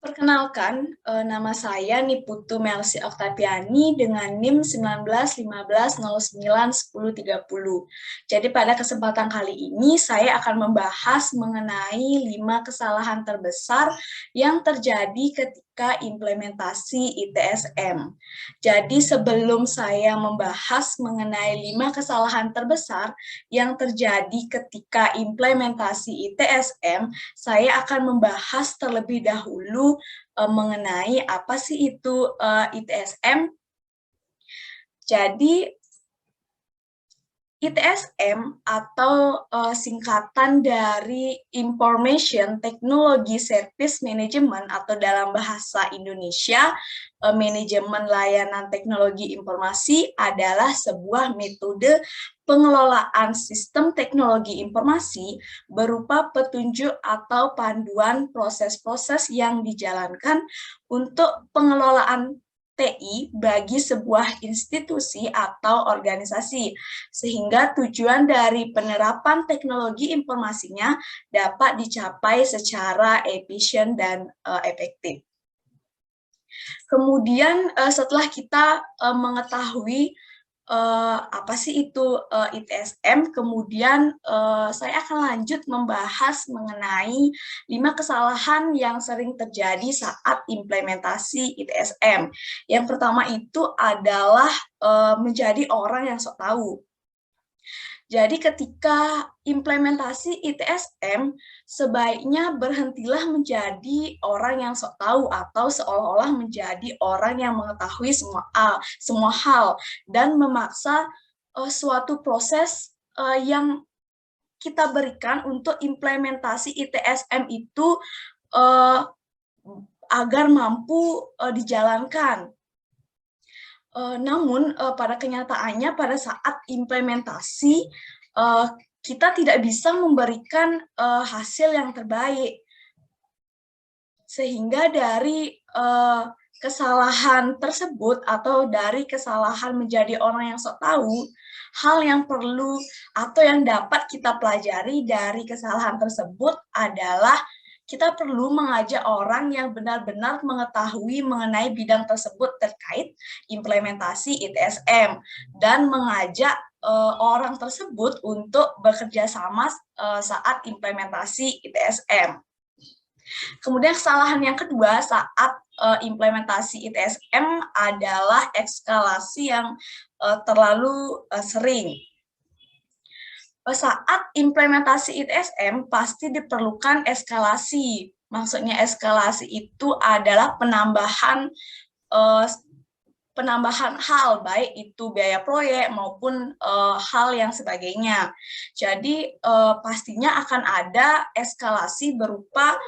Perkenalkan, nama saya Niputu Melsi Oktaviani dengan NIM 1915091030. Jadi pada kesempatan kali ini saya akan membahas mengenai 5 kesalahan terbesar yang terjadi ketika implementasi ITSM. Jadi sebelum saya membahas mengenai 5 kesalahan terbesar yang terjadi ketika implementasi ITSM, saya akan membahas terlebih dahulu mengenai apa sih itu ITSM. Jadi ITSM atau singkatan dari Information Technology Service Management atau dalam bahasa Indonesia manajemen layanan teknologi informasi adalah sebuah metode pengelolaan sistem teknologi informasi berupa petunjuk atau panduan proses-proses yang dijalankan untuk pengelolaan TI bagi sebuah institusi atau organisasi, sehingga tujuan dari penerapan teknologi informasinya dapat dicapai secara efisien dan efektif. Kemudian setelah kita mengetahui apa sih itu ITSM, kemudian saya akan lanjut membahas mengenai 5 kesalahan yang sering terjadi saat implementasi ITSM. Yang pertama itu adalah menjadi orang yang sok tahu. Jadi ketika implementasi ITSM, sebaiknya berhentilah menjadi orang yang sok tahu atau seolah-olah menjadi orang yang mengetahui semua hal dan memaksa suatu proses yang kita berikan untuk implementasi ITSM itu agar mampu dijalankan. Namun pada kenyataannya pada saat implementasi kita tidak bisa memberikan hasil yang terbaik, sehingga dari kesalahan tersebut atau dari kesalahan menjadi orang yang sok tahu, hal yang perlu atau yang dapat kita pelajari dari kesalahan tersebut adalah kita perlu mengajak orang yang benar-benar mengetahui mengenai bidang tersebut terkait implementasi ITSM dan mengajak orang tersebut untuk bekerja sama saat implementasi ITSM. Kemudian kesalahan yang kedua saat implementasi ITSM adalah eskalasi yang terlalu sering. Saat implementasi ITSM pasti diperlukan eskalasi. Maksudnya eskalasi itu adalah penambahan hal, baik itu biaya proyek maupun hal yang sebagainya. Jadi pastinya akan ada eskalasi berupa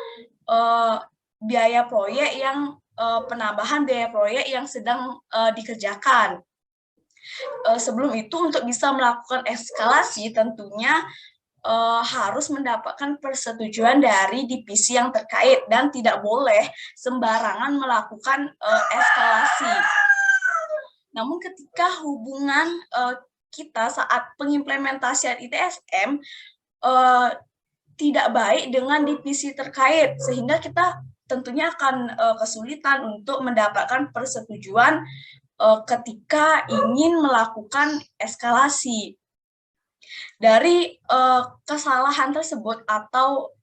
biaya proyek yang penambahan biaya proyek yang sedang dikerjakan. Sebelum itu untuk bisa melakukan eskalasi tentunya harus mendapatkan persetujuan dari divisi yang terkait dan tidak boleh sembarangan melakukan eskalasi. Namun ketika hubungan kita saat pengimplementasian ITSM tidak baik dengan divisi terkait, sehingga kita tentunya akan kesulitan untuk mendapatkan persetujuan ketika ingin melakukan eskalasi. Dari kesalahan tersebut atau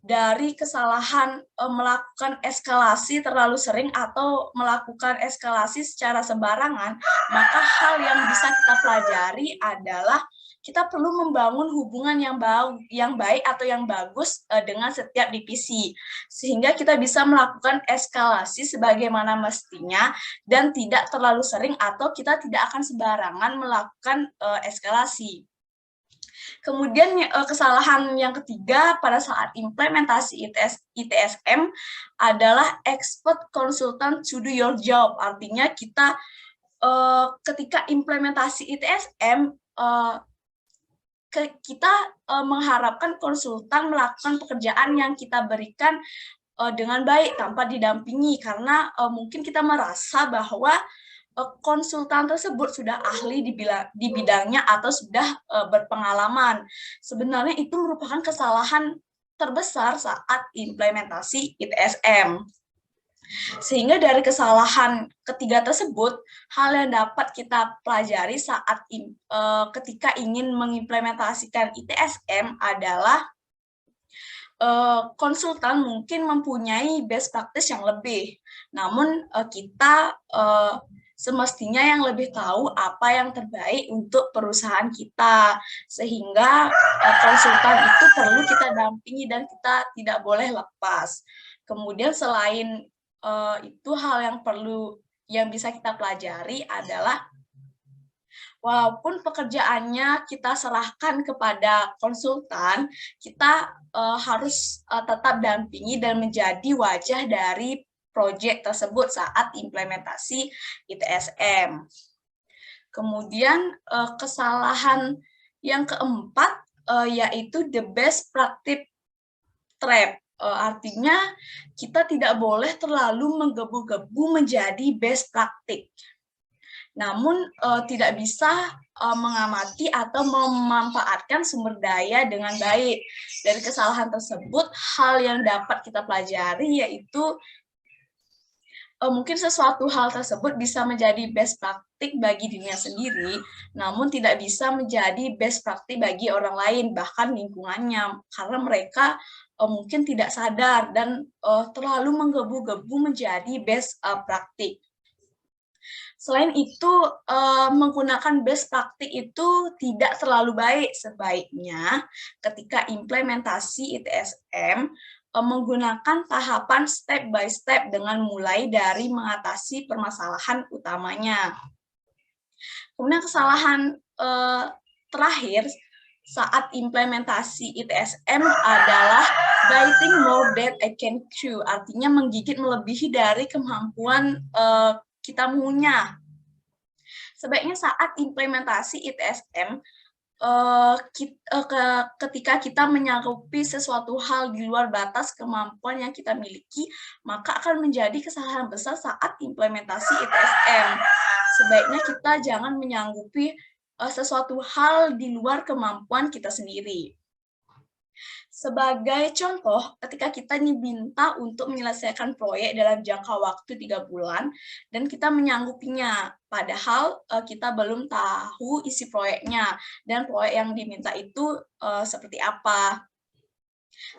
dari kesalahan melakukan eskalasi terlalu sering atau melakukan eskalasi secara sembarangan, maka hal yang bisa kita pelajari adalah kita perlu membangun hubungan yang baik atau yang bagus dengan setiap divisi, sehingga kita bisa melakukan eskalasi sebagaimana mestinya dan tidak terlalu sering atau kita tidak akan sembarangan melakukan eskalasi. Kemudian kesalahan yang ketiga pada saat implementasi ITSM adalah expert consultant to do your job. Artinya kita ketika implementasi ITSM kita mengharapkan konsultan melakukan pekerjaan yang kita berikan dengan baik tanpa didampingi, karena mungkin kita merasa bahwa konsultan tersebut sudah ahli di bidangnya atau sudah berpengalaman. Sebenarnya itu merupakan kesalahan terbesar saat implementasi ITSM. Sehingga dari kesalahan ketiga tersebut, hal yang dapat kita pelajari saat ketika ingin mengimplementasikan ITSM adalah konsultan mungkin mempunyai best practice yang lebih, namun kita semestinya yang lebih tahu apa yang terbaik untuk perusahaan kita, sehingga konsultan itu perlu kita dampingi dan kita tidak boleh lepas. Kemudian selain itu, hal yang bisa kita pelajari adalah walaupun pekerjaannya kita serahkan kepada konsultan, kita harus tetap dampingi dan menjadi wajah dari proyek tersebut saat implementasi ITSM. Kemudian kesalahan yang keempat yaitu the best practice trap. Artinya kita tidak boleh terlalu menggebu-gebu menjadi best practice. Namun tidak bisa mengamati atau memanfaatkan sumber daya dengan baik. Dari kesalahan tersebut, hal yang dapat kita pelajari yaitu mungkin sesuatu hal tersebut bisa menjadi best practice bagi dirinya sendiri, namun tidak bisa menjadi best practice bagi orang lain, bahkan lingkungannya, karena mereka mungkin tidak sadar dan terlalu menggebu-gebu menjadi best practice. Selain itu, menggunakan best practice itu tidak terlalu baik. Sebaiknya ketika implementasi ITSM, menggunakan tahapan step by step dengan mulai dari mengatasi permasalahan utamanya. Kemudian kesalahan terakhir saat implementasi ITSM adalah biting more than I can chew, artinya menggigit melebihi dari kemampuan kita punya. Sebaiknya saat implementasi ITSM, ketika kita menyanggupi sesuatu hal di luar batas kemampuan yang kita miliki, maka akan menjadi kesalahan besar saat implementasi ITSM. Sebaiknya kita jangan menyanggupi sesuatu hal di luar kemampuan kita sendiri. Sebagai contoh, ketika kita diminta untuk menyelesaikan proyek dalam jangka waktu 3 bulan, dan kita menyanggupinya, padahal kita belum tahu isi proyeknya, dan proyek yang diminta itu seperti apa.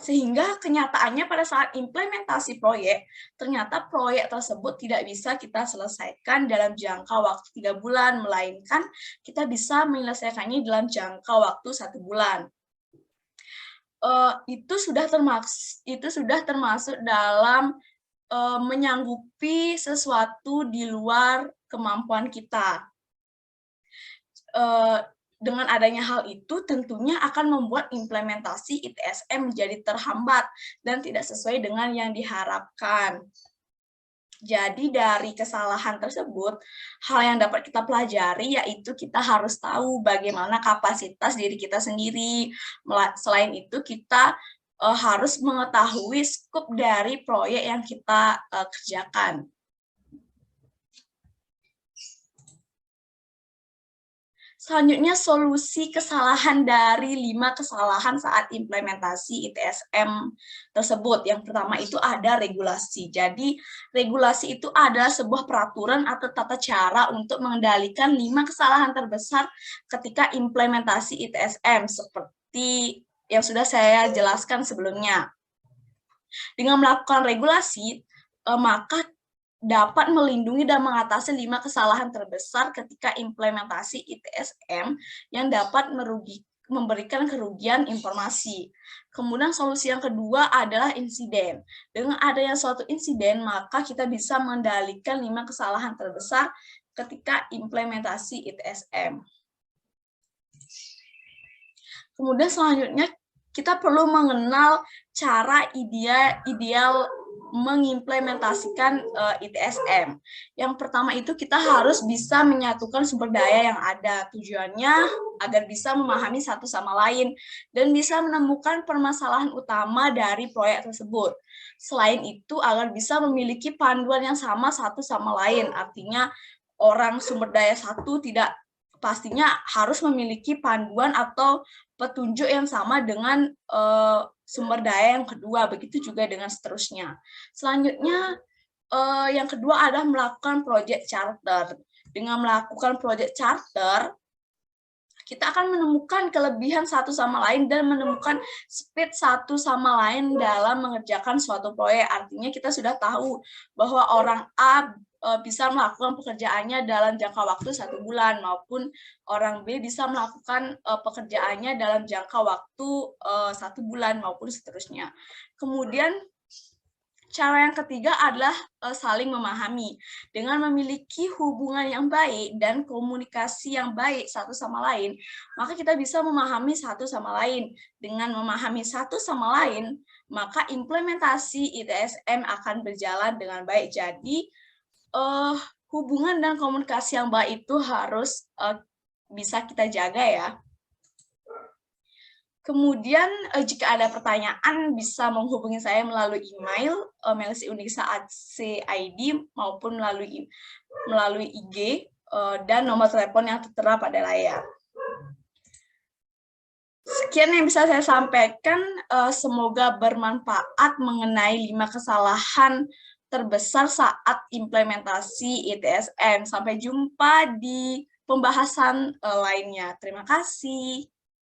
Sehingga kenyataannya pada saat implementasi proyek, ternyata proyek tersebut tidak bisa kita selesaikan dalam jangka waktu 3 bulan, melainkan kita bisa menyelesaikannya dalam jangka waktu 1 bulan. Itu sudah termasuk dalam menyanggupi sesuatu di luar kemampuan kita. Dengan adanya hal itu tentunya akan membuat implementasi ITSM menjadi terhambat dan tidak sesuai dengan yang diharapkan. Jadi dari kesalahan tersebut, hal yang dapat kita pelajari yaitu kita harus tahu bagaimana kapasitas diri kita sendiri. Selain itu, kita harus mengetahui skop dari proyek yang kita kerjakan. Selanjutnya, solusi kesalahan dari 5 kesalahan saat implementasi ITSM tersebut. Yang pertama itu ada regulasi. Jadi, regulasi itu adalah sebuah peraturan atau tata cara untuk mengendalikan 5 kesalahan terbesar ketika implementasi ITSM, seperti yang sudah saya jelaskan sebelumnya. Dengan melakukan regulasi, maka dapat melindungi dan mengatasi 5 kesalahan terbesar ketika implementasi ITSM yang dapat memberikan kerugian informasi. Kemudian solusi yang kedua adalah insiden. Dengan adanya suatu insiden, maka kita bisa mengendalikan 5 kesalahan terbesar ketika implementasi ITSM. Kemudian selanjutnya, kita perlu mengenal cara ideal mengimplementasikan ITSM. Yang pertama itu kita harus bisa menyatukan sumber daya yang ada. Tujuannya agar bisa memahami satu sama lain dan bisa menemukan permasalahan utama dari proyek tersebut. Selain itu, agar bisa memiliki panduan yang sama satu sama lain. Artinya orang sumber daya satu tidak pastinya harus memiliki panduan atau petunjuk yang sama dengan sumber daya yang kedua, begitu juga dengan seterusnya. Selanjutnya, yang kedua adalah melakukan project charter. Dengan melakukan project charter, kita akan menemukan kelebihan satu sama lain dan menemukan speed satu sama lain dalam mengerjakan suatu proyek. Artinya kita sudah tahu bahwa orang A bisa melakukan pekerjaannya dalam jangka waktu 1 bulan, maupun orang B bisa melakukan pekerjaannya dalam jangka waktu 1 bulan, maupun seterusnya. Kemudian, cara yang ketiga adalah saling memahami. Dengan memiliki hubungan yang baik dan komunikasi yang baik satu sama lain, maka kita bisa memahami satu sama lain. Dengan memahami satu sama lain, maka implementasi ITSM akan berjalan dengan baik. Jadi, hubungan dan komunikasi yang baik itu harus bisa kita jaga ya. Kemudian, jika ada pertanyaan, bisa menghubungi saya melalui email, melsi.unisa@cid, maupun melalui IG, dan nomor telepon yang tertera pada layar. Sekian yang bisa saya sampaikan, semoga bermanfaat mengenai 5 kesalahan terbesar saat implementasi ITSM. Sampai jumpa di pembahasan lainnya. Terima kasih.